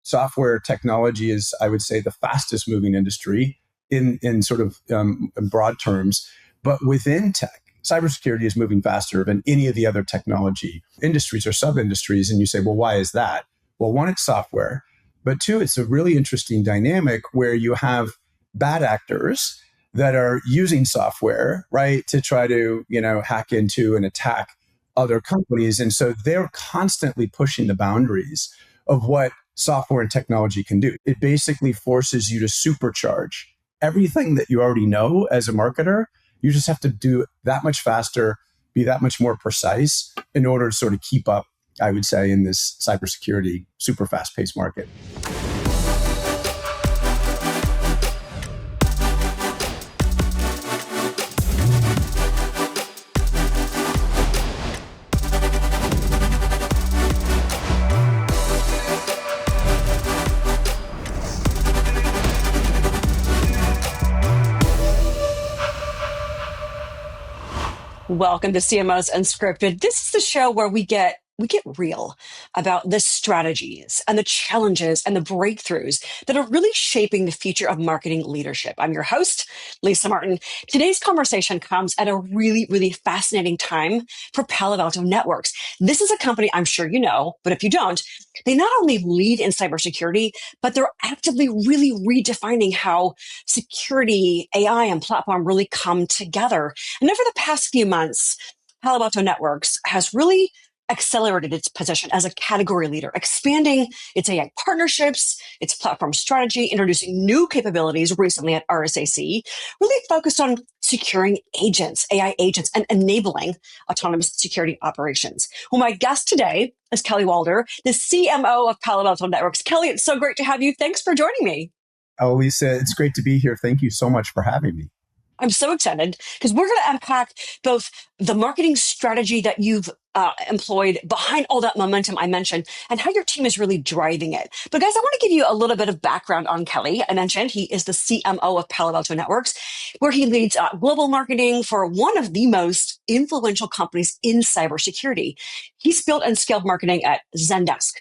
software technology is, I would say, the fastest moving industry in sort of in broad terms. But within tech, cybersecurity is moving faster than any of the other technology industries or sub-industries. And you say, well, why is that? Well, one, it's software. But two, it's a really interesting dynamic where you have bad actors that are using software, right, to try to, hack into and attack other companies. And so they're constantly pushing the boundaries of what software and technology can do. It basically forces you to supercharge everything that you already know as a marketer. You just have to do it that much faster, be that much more precise in order to sort of keep up, I would say, in this cybersecurity super fast-paced market. Welcome to CMOs Unscripted. This is the show where we get real about the strategies and the challenges and the breakthroughs that are really shaping the future of marketing leadership. I'm your host, Lisa Martin. Today's conversation comes at a really, really fascinating time for Palo Alto Networks. This is a company I'm sure you know, but if you don't, they not only lead in cybersecurity, but they're actively really redefining how security, AI, and platform really come together. And over the past few months, Palo Alto Networks has really accelerated its position as a category leader, expanding its AI partnerships, its platform strategy, introducing new capabilities recently at RSAC, really focused on securing agents, AI agents, and enabling autonomous security operations. Well, my guest today is Kelly Waldher, the CMO of Palo Alto Networks. Kelly, it's so great to have you. Thanks for joining me. Oh, Lisa, it's great to be here. Thank you so much for having me. I'm so excited because we're going to unpack both the marketing strategy that you've employed behind all that momentum I mentioned and how your team is really driving it. But guys, I want to give you a little bit of background on Kelly. I mentioned he is the CMO of Palo Alto Networks, where he leads global marketing for one of the most influential companies in cybersecurity. He's built and scaled marketing at Zendesk,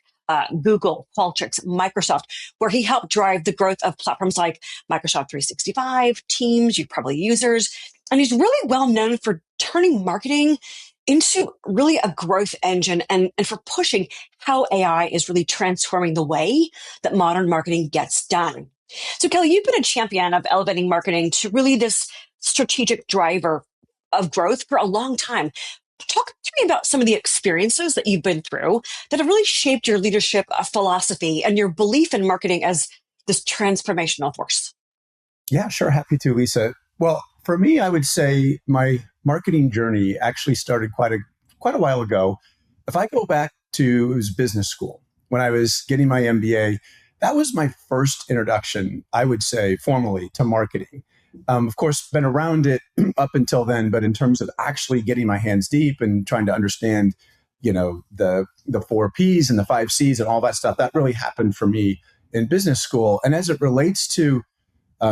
Google, Qualtrics, Microsoft, where he helped drive the growth of platforms like Microsoft 365, Teams, you probably users. And he's really well known for turning marketing into really a growth engine and for pushing how AI is really transforming the way that modern marketing gets done. So Kelly, you've been a champion of elevating marketing to really this strategic driver of growth for a long time. Talk to me about some of the experiences that you've been through that have really shaped your leadership philosophy and your belief in marketing as this transformational force. Yeah, sure. Happy to, Lisa. Well, for me, I would say my marketing journey actually started quite a while ago. If I go back to, it was business school, when I was getting my MBA, that was my first introduction, I would say, formally to marketing. Of course, been around it up until then, but in terms of actually getting my hands deep and trying to understand, the 4 Ps and the 5 Cs and all that stuff, that really happened for me in business school. And as it relates to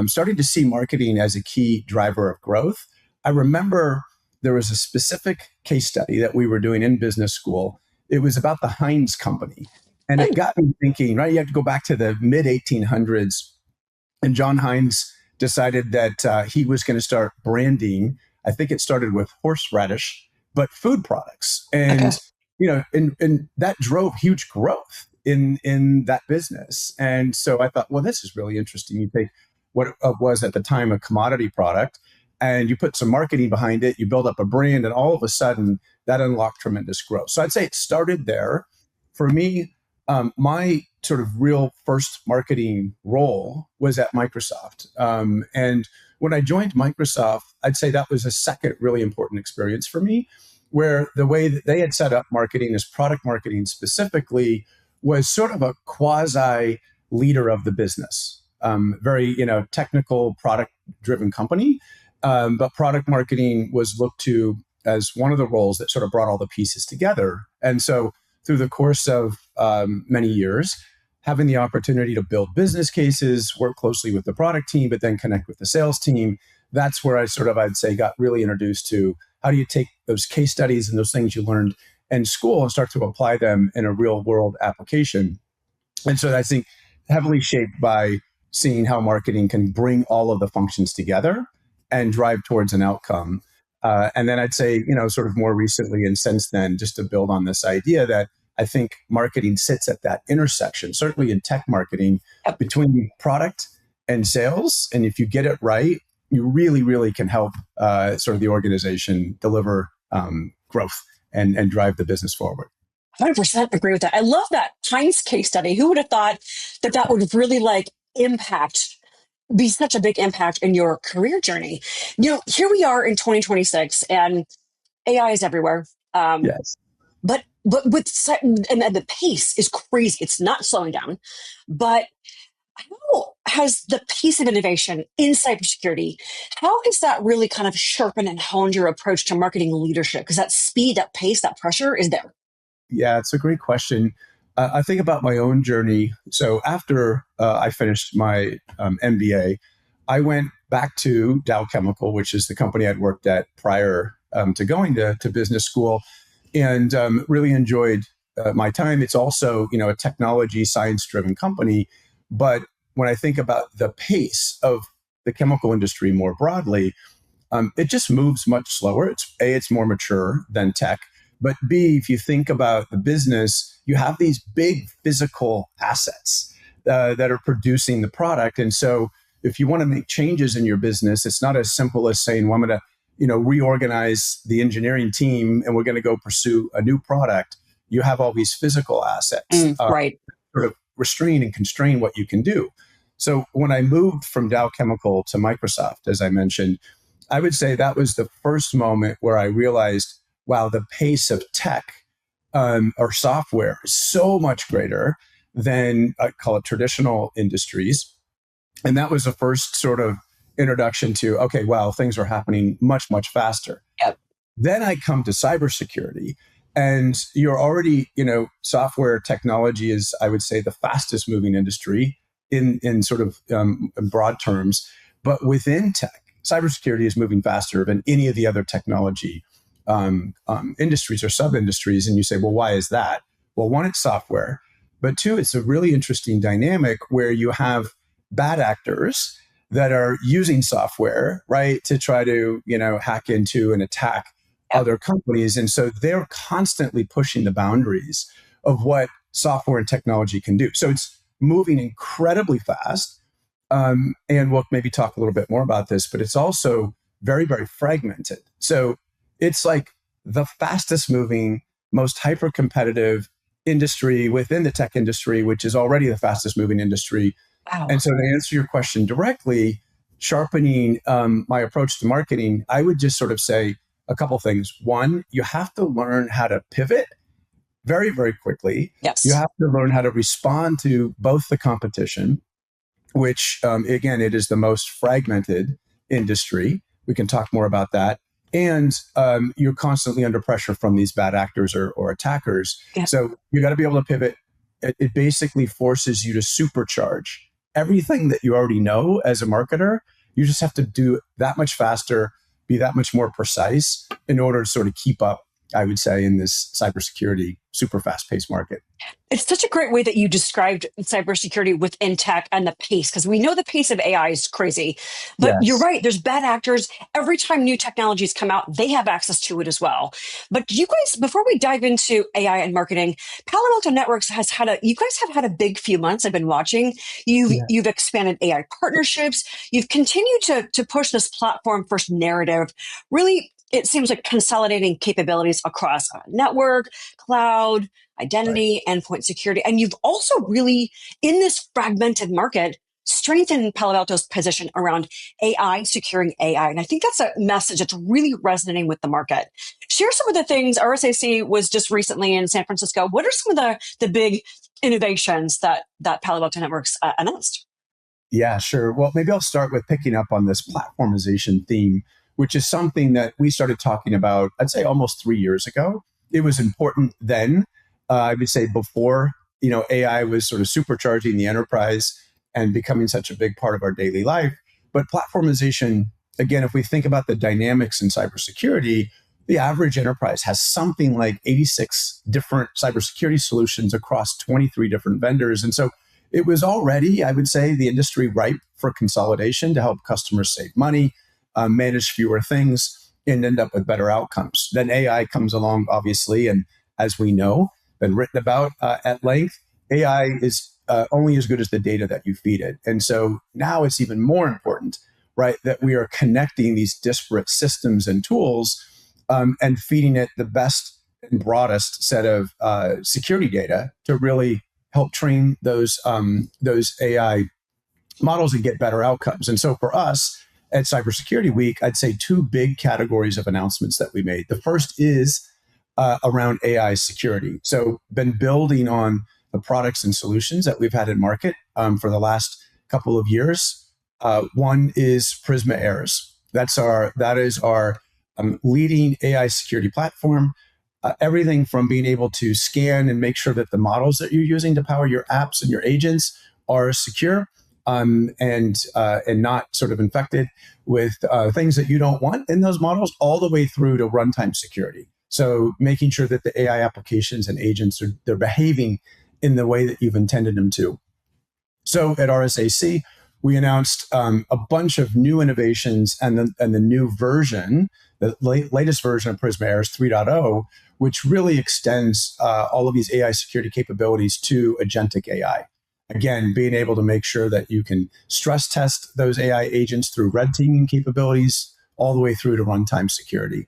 starting to see marketing as a key driver of growth, I remember there was a specific case study that we were doing in business school. It was about the Heinz company. And it got me thinking, right? You have to go back to the mid 1800s. And John Heinz decided that he was going to start branding. I think it started with horseradish, but food products. And, and that drove huge growth in that business. And so I thought, well, this is really interesting. You take what was at the time a commodity product and you put some marketing behind it, you build up a brand, and all of a sudden that unlocked tremendous growth. So I'd say it started there. For me, my sort of real first marketing role was at Microsoft. And when I joined Microsoft, I'd say that was a second really important experience for me, where the way that they had set up marketing as product marketing specifically was sort of a quasi leader of the business. Very, technical product driven company. But product marketing was looked to as one of the roles that sort of brought all the pieces together. And so through the course of many years, having the opportunity to build business cases, work closely with the product team, but then connect with the sales team, that's where I'd say, got really introduced to how do you take those case studies and those things you learned in school and start to apply them in a real world application. And so I think heavily shaped by seeing how marketing can bring all of the functions together and drive towards an outcome. And then I'd say, sort of more recently and since then, just to build on this idea that I think marketing sits at that intersection, certainly in tech marketing, Yep. between product and sales. And if you get it right, you really, really can help sort of the organization deliver growth and drive the business forward. 100% agree with that. I love that Heinz case study. Who would have thought that would really be such a big impact in your career journey? Here we are in 2026 and AI is everywhere. Yes. But and the pace is crazy. It's not slowing down. But how has the pace of innovation in cybersecurity, how has that really kind of sharpened and honed your approach to marketing leadership? Because that speed, that pace, that pressure is there. Yeah, it's a great question. I think about my own journey. So after I finished my MBA, I went back to Dow Chemical, which is the company I'd worked at prior to going to business school, and really enjoyed my time. It's also, a technology science-driven company. But when I think about the pace of the chemical industry more broadly, it just moves much slower. It's more mature than tech. But B, if you think about the business, you have these big physical assets that are producing the product. And so if you want to make changes in your business, it's not as simple as saying, well, I'm going to reorganize the engineering team and we're going to go pursue a new product. You have all these physical assets Right. sort of restrain and constrain what you can do. So when I moved from Dow Chemical to Microsoft, as I mentioned, I would say that was the first moment where I realized, wow, the pace of tech or software is so much greater than I call it traditional industries. And that was the first sort of introduction to, okay, wow, things are happening much, much faster. Yep. Then I come to cybersecurity, and you're already, software technology is, I would say, the fastest moving industry in sort of in broad terms. But within tech, cybersecurity is moving faster than any of the other technology industries or sub-industries. And you say, well, why is that? Well, one, it's software. But two, it's a really interesting dynamic where you have bad actors that are using software, right, to try to, hack into and attack other companies. And so they're constantly pushing the boundaries of what software and technology can do. So it's moving incredibly fast. And we'll maybe talk a little bit more about this, but it's also very, very fragmented. So it's like the fastest moving, most hyper competitive industry within the tech industry, which is already the fastest moving industry. Wow. And so to answer your question directly, sharpening my approach to marketing, I would just sort of say a couple things. One, you have to learn how to pivot very, very quickly. Yes. You have to learn how to respond to both the competition, which, again, it is the most fragmented industry. We can talk more about that. And you're constantly under pressure from these bad actors or attackers. Yep. So you got to be able to pivot. It basically forces you to supercharge everything that you already know as a marketer. You just have to do it that much faster, be that much more precise in order to sort of keep up, I would say, in this cybersecurity super fast-paced market. It's such a great way that you described cybersecurity within tech and the pace, because we know the pace of AI is crazy. But you're Yes. right, there's bad actors. Every time new technologies come out, they have access to it as well. But you guys, before we dive into AI and marketing, Palo Alto Networks you guys have had a big few months. I've been watching. You've expanded AI partnerships. You've continued to push this platform first narrative. Really, it seems like consolidating capabilities across network, cloud, identity, endpoint security. And you've also really, in this fragmented market, strengthened Palo Alto's position around AI, securing AI. And I think that's a message that's really resonating with the market. Share some of the things. RSAC was just recently in San Francisco. What are some of the big innovations that Palo Alto Networks announced? Yeah, sure. Well, maybe I'll start with picking up on this platformization theme, which is something that we started talking about, I'd say almost 3 years ago. It was important then. I would say before, AI was sort of supercharging the enterprise and becoming such a big part of our daily life. But platformization, again, if we think about the dynamics in cybersecurity, the average enterprise has something like 86 different cybersecurity solutions across 23 different vendors. And so it was already, I would say, the industry ripe for consolidation to help customers save money, manage fewer things, and end up with better outcomes. Then AI comes along, obviously, and as we know, been written about at length, AI is only as good as the data that you feed it. And so now it's even more important, right, that we are connecting these disparate systems and tools and feeding it the best and broadest set of security data to really help train those AI models and get better outcomes. And so for us at Cybersecurity Week, I'd say two big categories of announcements that we made. The first is around AI security. So been building on the products and solutions that we've had in market for the last couple of years. One is Prisma AIRS. That is our leading AI security platform. Everything from being able to scan and make sure that the models that you're using to power your apps and your agents are secure and not sort of infected with things that you don't want in those models, all the way through to runtime security. So making sure that the AI applications and agents they're behaving in the way that you've intended them to. So at RSAC, we announced a bunch of new innovations and the new version, the latest version of Prisma AIRS 3.0, which really extends all of these AI security capabilities to agentic AI. Again, being able to make sure that you can stress test those AI agents through red teaming capabilities all the way through to runtime security.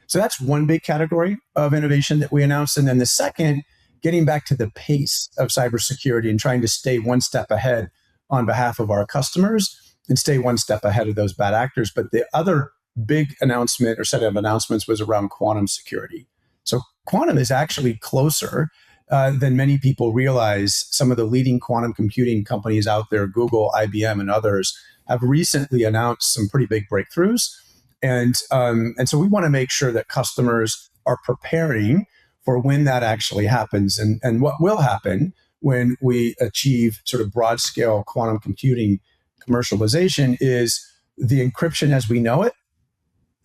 So that's one big category of innovation that we announced. And then the second, getting back to the pace of cybersecurity and trying to stay one step ahead on behalf of our customers and stay one step ahead of those bad actors. But the other big announcement or set of announcements was around quantum security. So quantum is actually closer than many people realize. Some of the leading quantum computing companies out there, Google, IBM, and others, have recently announced some pretty big breakthroughs. And so we want to make sure that customers are preparing for when that actually happens. And what will happen when we achieve sort of broad scale quantum computing commercialization is the encryption as we know it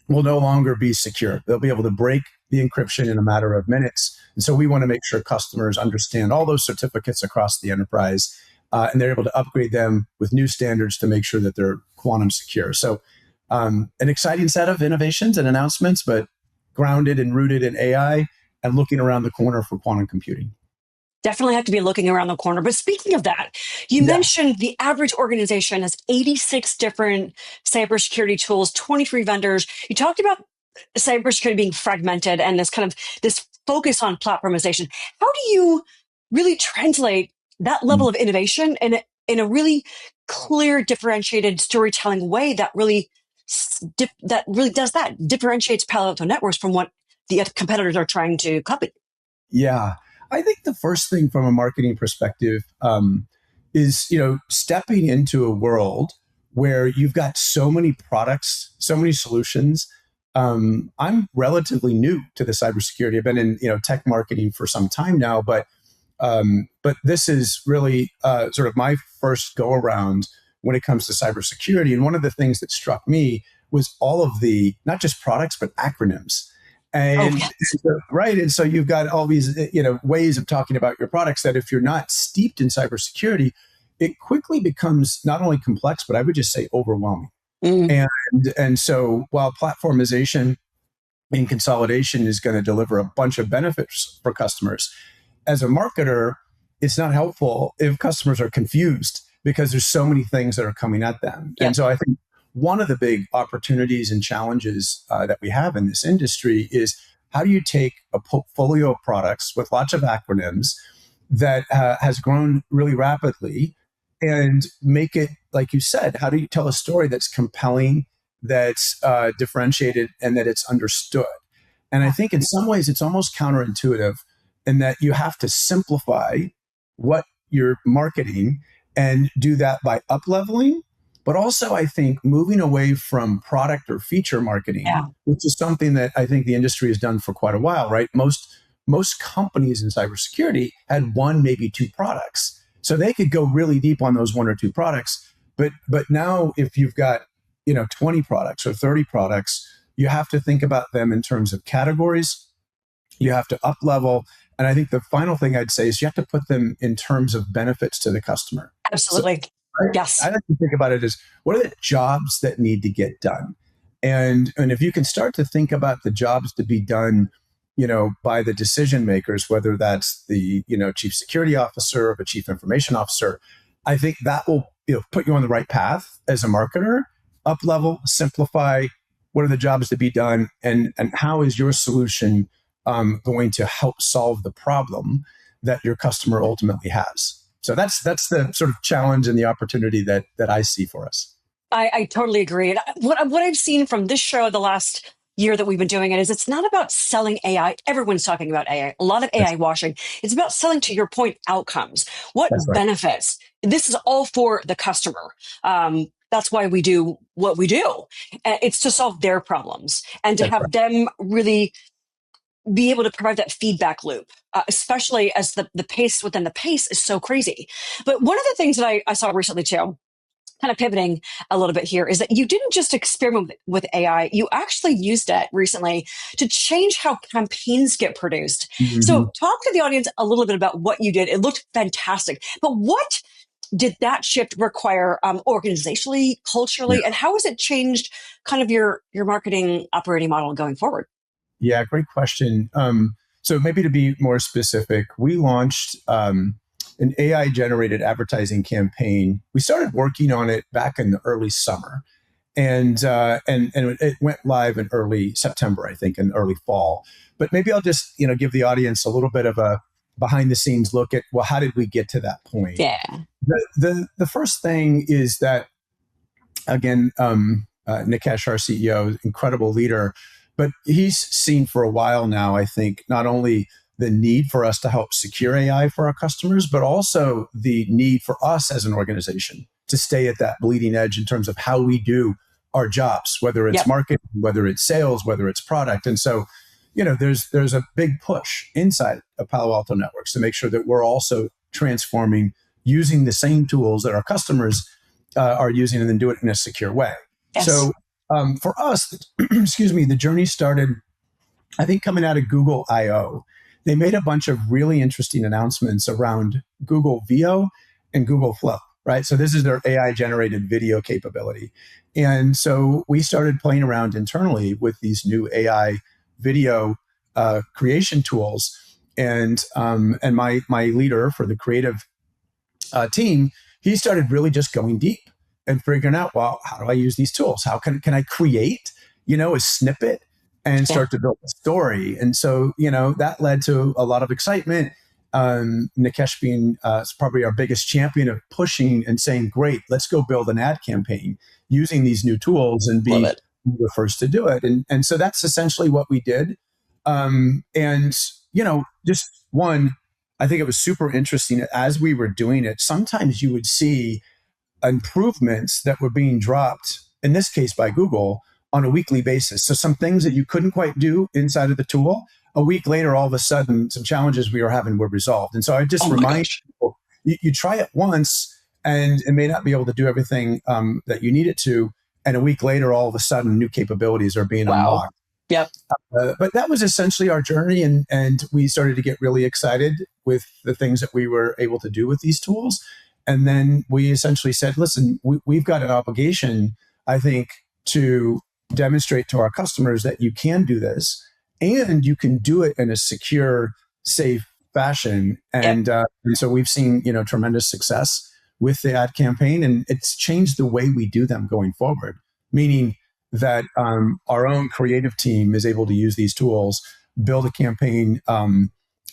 will no longer be secure. They'll be able to break the encryption in a matter of minutes. And so we want to make sure customers understand all those certificates across the enterprise and they're able to upgrade them with new standards to make sure that they're quantum secure. So an exciting set of innovations and announcements, but grounded and rooted in AI and looking around the corner for quantum computing. Definitely have to be looking around the corner. But speaking of that, you mentioned the average organization has 86 different cybersecurity tools, 23 vendors. You talked about cybersecurity being fragmented and this focus on platformization. How do you really translate that level of innovation in a really clear, differentiated storytelling way that really differentiates Palo Alto Networks from what the competitors are trying to copy? Yeah, I think the first thing from a marketing perspective is stepping into a world where you've got so many products, so many solutions. I'm relatively new to the cybersecurity. I've been in tech marketing for some time now, but this is really sort of my first go around when it comes to cybersecurity. And one of the things that struck me was all of the not just products but acronyms. And right, and so you've got all these ways of talking about your products that if you're not steeped in cybersecurity, it quickly becomes not only complex, but I would just say overwhelming. And so while platformization and consolidation is going to deliver a bunch of benefits for customers, as a marketer, it's not helpful if customers are confused because there's so many things that are coming at them. And so I think one of the big opportunities and challenges that we have in this industry is how do you take a portfolio of products with lots of acronyms that has grown really rapidly and make it, like you said, how do you tell a story that's compelling, that's differentiated, and that it's understood? And I think in some ways it's almost counterintuitive in that you have to simplify what you're marketing and do that by up-leveling. But also, I think moving away from product or feature marketing, which is something that I think the industry has done for quite a while, right? Most companies in cybersecurity had one, maybe two products. So they could go really deep on those one or two products. But now if you've got 20 products or 30 products, you have to think about them in terms of categories. You have to up-level And I think the final thing I'd say is you have to put them in terms of benefits to the customer. So Absolutely. I Yes. like to think about it as what are the jobs that need to get done? And if you can start to think about the jobs to be done, by the decision makers, whether that's the, chief security officer or the chief information officer, I think that will, put you on the right path as a marketer, up level, simplify, what are the jobs to be done, and how is your solution going to help solve the problem that your customer ultimately has. So that's the sort of challenge and the opportunity that I see for us. I totally agree. And what I've seen from this show the last year that we've been doing it is it's not about selling AI. Everyone's talking about AI, a lot of That's, AI washing. It's about selling, to your point, outcomes. What that's right. benefits? This is all for the customer. That's why we do what we do. It's to solve their problems and to That's right. have them really be able to provide that feedback loop, especially as the pace within the pace is so crazy. But one of the things that I saw recently too, kind of pivoting a little bit here, is that you didn't just experiment with AI, you actually used it recently to change how campaigns get produced. So, Mhm. talk to the audience a little bit about what you did. It looked fantastic. But what did that shift require organizationally, culturally, and how has it changed kind of your marketing operating model going forward? Yeah, great question. So maybe to be more specific, we launched an AI generated advertising campaign. We started working on it back in the early summer, and it went live in early September, I think, in early fall. But maybe I'll just give the audience a little bit of a behind the scenes look at, well, how did we get to that point? Yeah. The first thing is that, again, Nikesh, our CEO, incredible leader, but he's seen for a while now, I think, not only the need for us to help secure AI for our customers, but also the need for us as an organization to stay at that bleeding edge in terms of how we do our jobs, whether it's Yep. marketing, whether it's sales, whether it's product. And so, there's a big push inside of Palo Alto Networks to make sure that we're also transforming using the same tools that our customers are using, and then do it in a secure way. Yes. So for us, excuse me, the journey started, I think, coming out of Google I/O. They made a bunch of really interesting announcements around Google VO and Google Flow, right? So this is their AI generated video capability. And so we started playing around internally with these new AI video creation tools. And my leader for the creative team, he started really just going deep and figuring out, well, how do I use these tools? How can I create, a snippet and Yeah. start to build a story? And so, that led to a lot of excitement. Nikesh being probably our biggest champion of pushing and saying, great, let's go build an ad campaign using these new tools and Love be it. the first to do it. And so that's essentially what we did. And, just one, I think it was super interesting as we were doing it. Sometimes you would see improvements that were being dropped, in this case by Google, on a weekly basis. So some things that you couldn't quite do inside of the tool, a week later, all of a sudden, some challenges we were having were resolved. And so I just Oh my remind gosh. people, you try it once and it may not be able to do everything that you need it to. And a week later, all of a sudden, new capabilities are being Wow. unlocked. Yep. But that was essentially our journey, and we started to get really excited with the things that we were able to do with these tools. And then we essentially said, listen, we've got an obligation, I think, to demonstrate to our customers that you can do this and you can do it in a secure, safe fashion. Yep. And so we've seen, tremendous success with the ad campaign, and it's changed the way we do them going forward, meaning that our own creative team is able to use these tools, build a campaign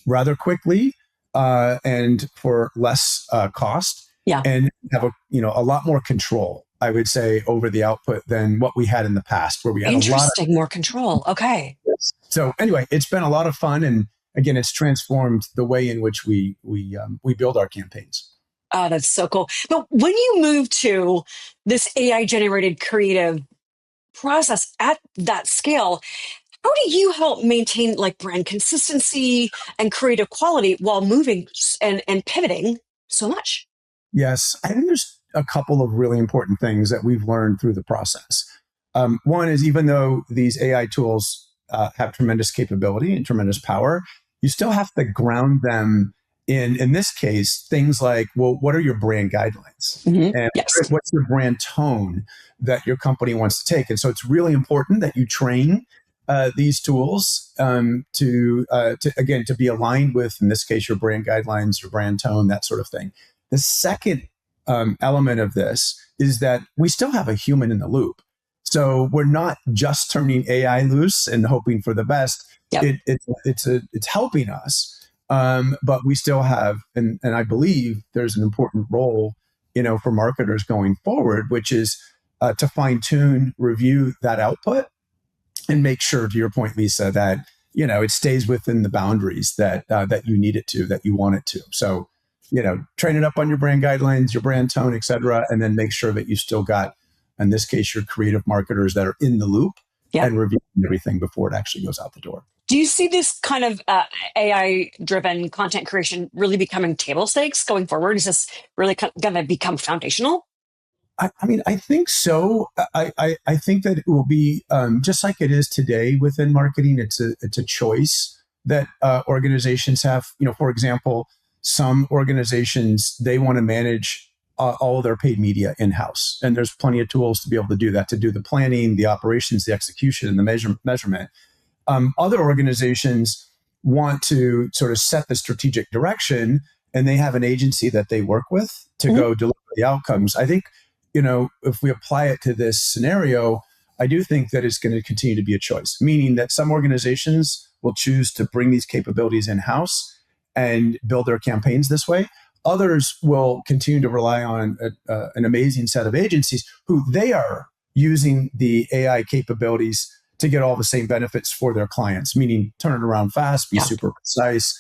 rather quickly and for less cost, Yeah. and have a lot more control, I would say, over the output than what we had in the past, where we had a lot of Interesting. More control. Okay. this. So anyway, it's been a lot of fun, and again, it's transformed the way in which we build our campaigns. Oh, that's so cool. But when you move to this AI generated creative process at that scale, how do you help maintain like brand consistency and creative quality while moving and pivoting so much? Yes, I think there's a couple of really important things that we've learned through the process. One is, even though these AI tools have tremendous capability and tremendous power, you still have to ground them in this case, things like, well, what are your brand guidelines? And Yes. what's your brand tone that your company wants to take? And so it's really important that you train these tools to again to be aligned with, in this case, your brand guidelines, your brand tone, that sort of thing. The second element of this is that we still have a human in the loop. So we're not just turning AI loose and hoping for the best. Yep. It's helping us, but we still have, and I believe there's an important role, for marketers going forward, which is to fine tune, review that output, and make sure, to your point, Lisa, that it stays within the boundaries that you need it to, that you want it to. So, train it up on your brand guidelines, your brand tone, et cetera, and then make sure that you still got, in this case, your creative marketers that are in the loop Yep. and reviewing everything before it actually goes out the door. Do you see this kind of AI driven content creation really becoming table stakes going forward? Is this really going to become foundational? I mean, I think so. I think that it will be just like it is today within marketing. It's a choice that organizations have. For example, some organizations, they want to manage all of their paid media in house, and there's plenty of tools to be able to do that, to do the planning, the operations, the execution, and the measurement. Other organizations want to sort of set the strategic direction, and they have an agency that they work with to go deliver the outcomes. I think, if we apply it to this scenario, I do think that it's going to continue to be a choice, meaning that some organizations will choose to bring these capabilities in-house and build their campaigns this way. Others will continue to rely on an amazing set of agencies who they are using the AI capabilities to get all the same benefits for their clients, meaning turn it around fast, be super precise,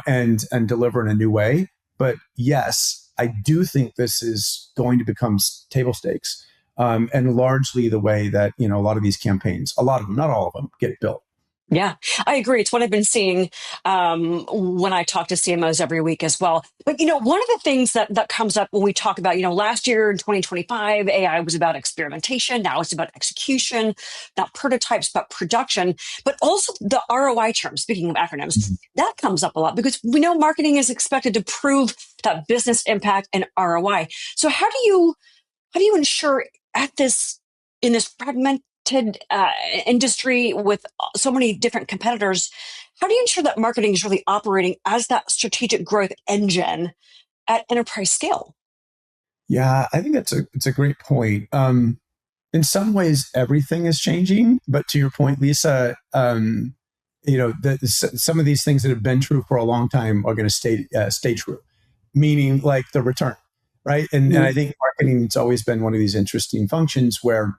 and deliver in a new way. But yes, I do think this is going to become table stakes, and largely the way that a lot of these campaigns, a lot of them, not all of them, get built. Yeah, I agree. It's what I've been seeing when I talk to CMOs every week as well. But, one of the things that comes up when we talk about, last year in 2025, AI was about experimentation. Now it's about execution, not prototypes, but production, but also the ROI term, speaking of acronyms, that comes up a lot because we know marketing is expected to prove that business impact and ROI. So how do you ensure in this fragmented industry with so many different competitors, how do you ensure that marketing is really operating as that strategic growth engine at enterprise scale? Yeah, I think it's a great point. In some ways, everything is changing, but to your point, Lisa, some of these things that have been true for a long time are going to stay true. Meaning, like the return, right? And I think marketing, it's always been one of these interesting functions where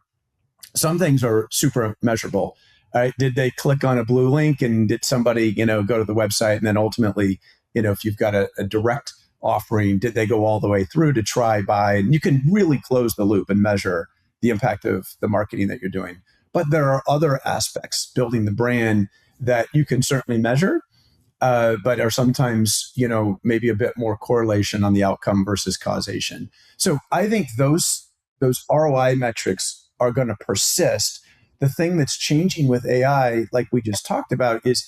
some things are super measurable. Right? Did they click on a blue link, and did somebody, go to the website, and then ultimately, if you've got a direct offering, did they go all the way through to try, buy? And you can really close the loop and measure the impact of the marketing that you're doing. But there are other aspects, building the brand, that you can certainly measure, but are sometimes, maybe a bit more correlation on the outcome versus causation. So I think those ROI metrics are going to persist. The thing that's changing with AI, like we just talked about, is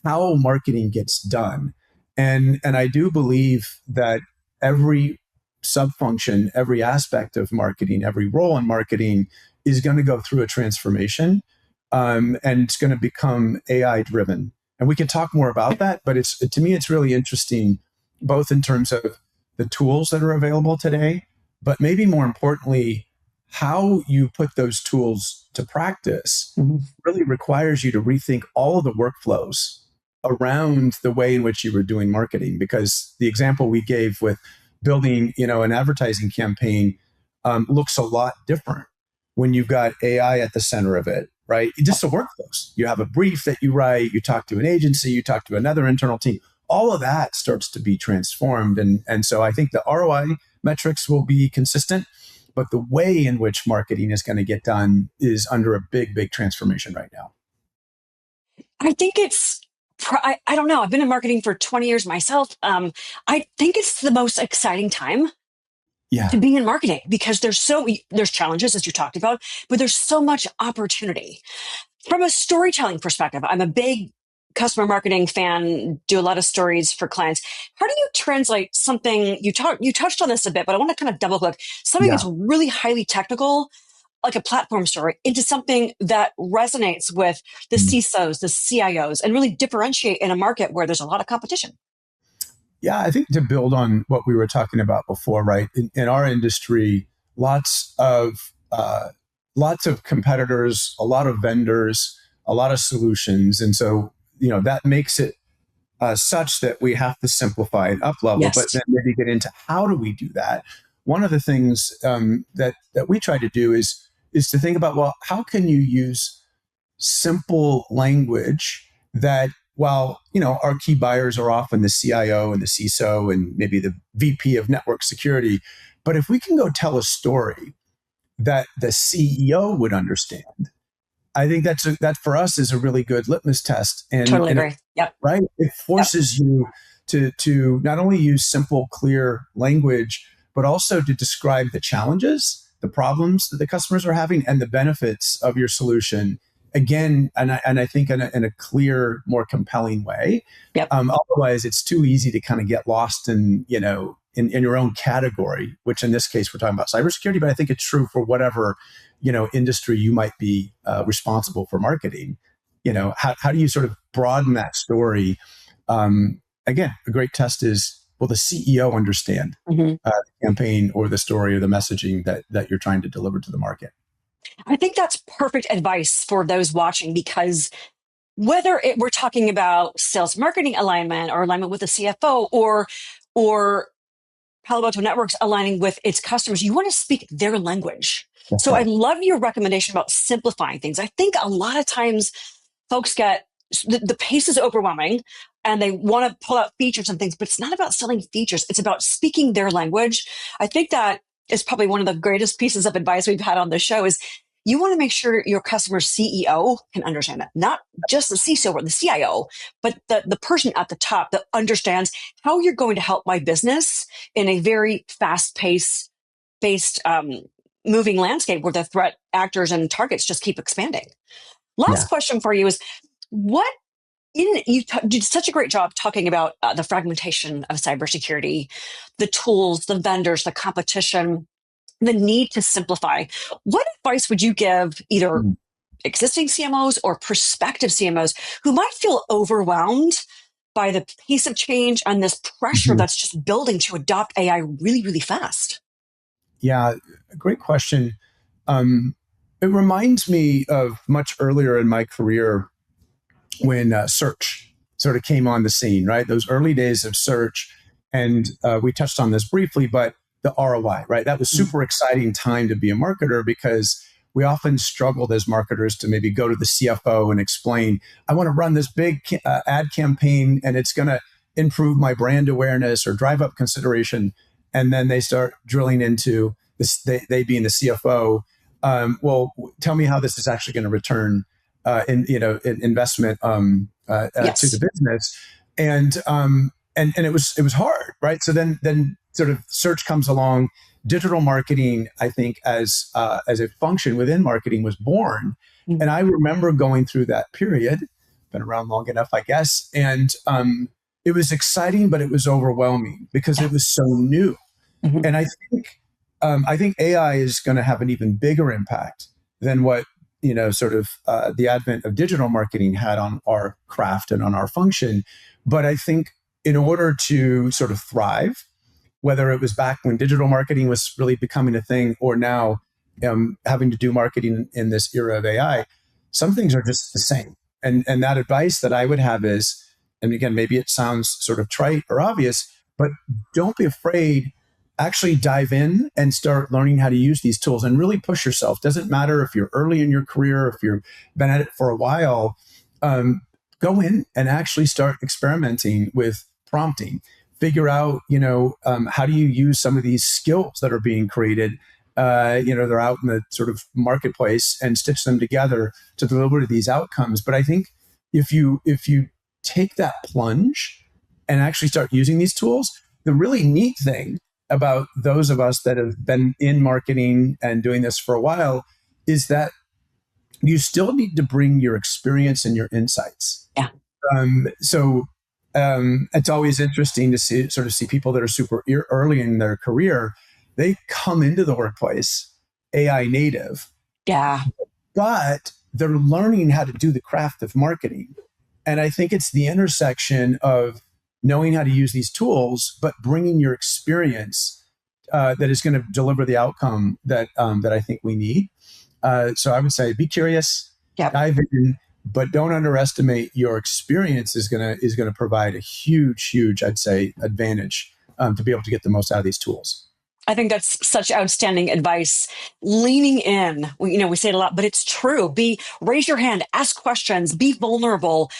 how marketing gets done. And I do believe that every subfunction, every aspect of marketing, every role in marketing is going to go through a transformation, and it's going to become AI driven. And we can talk more about that, but to me, it's really interesting, both in terms of the tools that are available today, but maybe more importantly, how you put those tools to practice really requires you to rethink all of the workflows around the way in which you were doing marketing. Because the example we gave with building, an advertising campaign looks a lot different when you've got AI at the center of it, right? Just the workflows. You have a brief that you write, you talk to an agency, you talk to another internal team. All of that starts to be transformed. And so I think the ROI metrics will be consistent, but the way in which marketing is going to get done is under a big, big transformation right now. I think I don't know. I've been in marketing for 20 years myself. I think it's the most exciting time to be in marketing because there's challenges, as you talked about, but there's so much opportunity. From a storytelling perspective, I'm a big customer marketing fan, do a lot of stories for clients. How do you translate something you touched on this a bit, but I want to kind of double click something Yeah. that's really highly technical, like a platform story, into something that resonates with the Mm. CISOs, the CIOs, and really differentiate in a market where there's a lot of competition. Yeah, I think to build on what we were talking about before, right? In our industry, lots of lots of competitors, a lot of vendors, a lot of solutions, and so that makes it such that we have to simplify and up level. But Yes. then maybe get into how do we do that? One of the things that we try to do is to think about, well, how can you use simple language that, while our key buyers are often the CIO and the CISO and maybe the VP of network security, but if we can go tell a story that the CEO would understand, I think that for us is a really good litmus test, Totally and agree. Yep. right, it Yep. forces you to not only use simple, clear language, but also to describe the challenges, the problems that the customers are having, and the benefits of your solution. Again, and I think in a clear, more compelling way. Yep. Otherwise, it's too easy to kind of get lost in your own category. Which in this case, we're talking about cybersecurity, but I think it's true for whatever industry you might be responsible for marketing. How do you sort of broaden that story? Again, a great test is, will the CEO understand Mhm. the campaign or the story or the messaging that you're trying to deliver to the market? I think that's perfect advice for those watching because we're talking about sales marketing alignment or alignment with the CFO or Palo Alto Networks aligning with its customers, you want to speak their language. That's So I right. love your recommendation about simplifying things. I think a lot of times folks get the pace is overwhelming and they want to pull out features and things, but it's not about selling features. It's about speaking their language. I think that is probably one of the greatest pieces of advice we've had on the show is you want to make sure your customer's CEO can understand it, not just the CISO or the CIO, but the person at the top that understands how you're going to help my business in a very fast based moving landscape where the threat actors and targets just keep expanding. Last Yeah. question for you is what did such a great job talking about the fragmentation of cybersecurity, the tools, the vendors, the competition, the need to simplify. What advice would you give either Mm. existing CMOs or prospective CMOs who might feel overwhelmed by the pace of change and this pressure Mhm. that's just building to adopt AI really, really fast? Yeah, great question. Um, it reminds me of much earlier in my career when search sort of came on the scene, right? Those early days of search. And we touched on this briefly, but the ROI, right? That was Mm. super exciting time to be a marketer because we often struggled as marketers to maybe go to the CFO and explain, I want to run this big ad campaign and it's going to improve my brand awareness or drive up consideration. And then they start drilling into this, they being the CFO. Well, tell me how this is actually going to return investment to the Yes. business, and it was hard, right? So then sort of search comes along, digital marketing, I think as a function within marketing was born, Mm. and I remember going through that period, been around long enough, I guess, and it was exciting, but it was overwhelming because Yeah. it was so new, Mhm. and I think AI is going to have an even bigger impact than what sort of the advent of digital marketing had on our craft and on our function. But I think in order to sort of thrive, whether it was back when digital marketing was really becoming a thing, or now having to do marketing in this era of AI, some things are just the same. And that advice that I would have is, and again, maybe it sounds sort of trite or obvious, but don't be afraid. Actually dive in and start learning how to use these tools and really push yourself. Doesn't matter if you're early in your career, if you've been at it for a while. Um, Go in and actually start experimenting with prompting. Figure out, how do you use some of these skills that are being created. They're out in the sort of marketplace, and stitch them together to deliver these outcomes. But I think if you take that plunge and actually start using these tools, the really neat thing about those of us that have been in marketing and doing this for a while is that you still need to bring your experience and your insights. Yeah. So it's always interesting to see people that are super early in their career. They come into the workplace AI native, Yeah. but they're learning how to do the craft of marketing. And I think it's the intersection of knowing how to use these tools, but bringing your experience that is going to deliver the outcome that I think we need. So I would say be curious, Yep. dive in, but don't underestimate your experience is gonna provide a huge, I'd say, advantage to be able to get the most out of these tools. I think that's such outstanding advice. Leaning in, we say it a lot, but it's true. Raise your hand, ask questions, be vulnerable,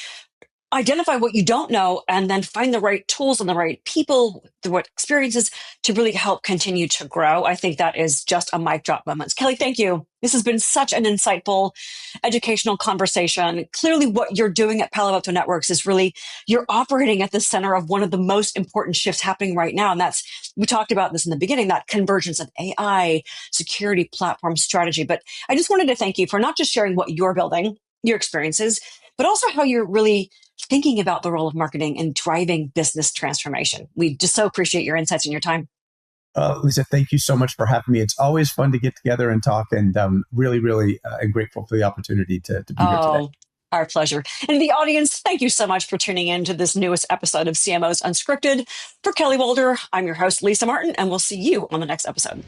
identify what you don't know, and then find the right tools and the right people, the right experiences to really help continue to grow. I think that is just a mic drop moment. Kelly, thank you. This has been such an insightful, educational conversation. Clearly, what you're doing at Palo Alto Networks is really, you're operating at the center of one of the most important shifts happening right now. And we talked about this in the beginning, that convergence of AI, security, platform strategy. But I just wanted to thank you for not just sharing what you're building, your experiences, but also how you're really thinking about the role of marketing and driving business transformation. We just so appreciate your insights and your time. Lisa, thank you so much for having me. It's always fun to get together and talk, and really, I'm grateful for the opportunity to be here today. Oh, our pleasure. And the audience, thank you so much for tuning in to this newest episode of CMOs Unscripted. For Kelly Waldher, I'm your host, Lisa Martin, and we'll see you on the next episode.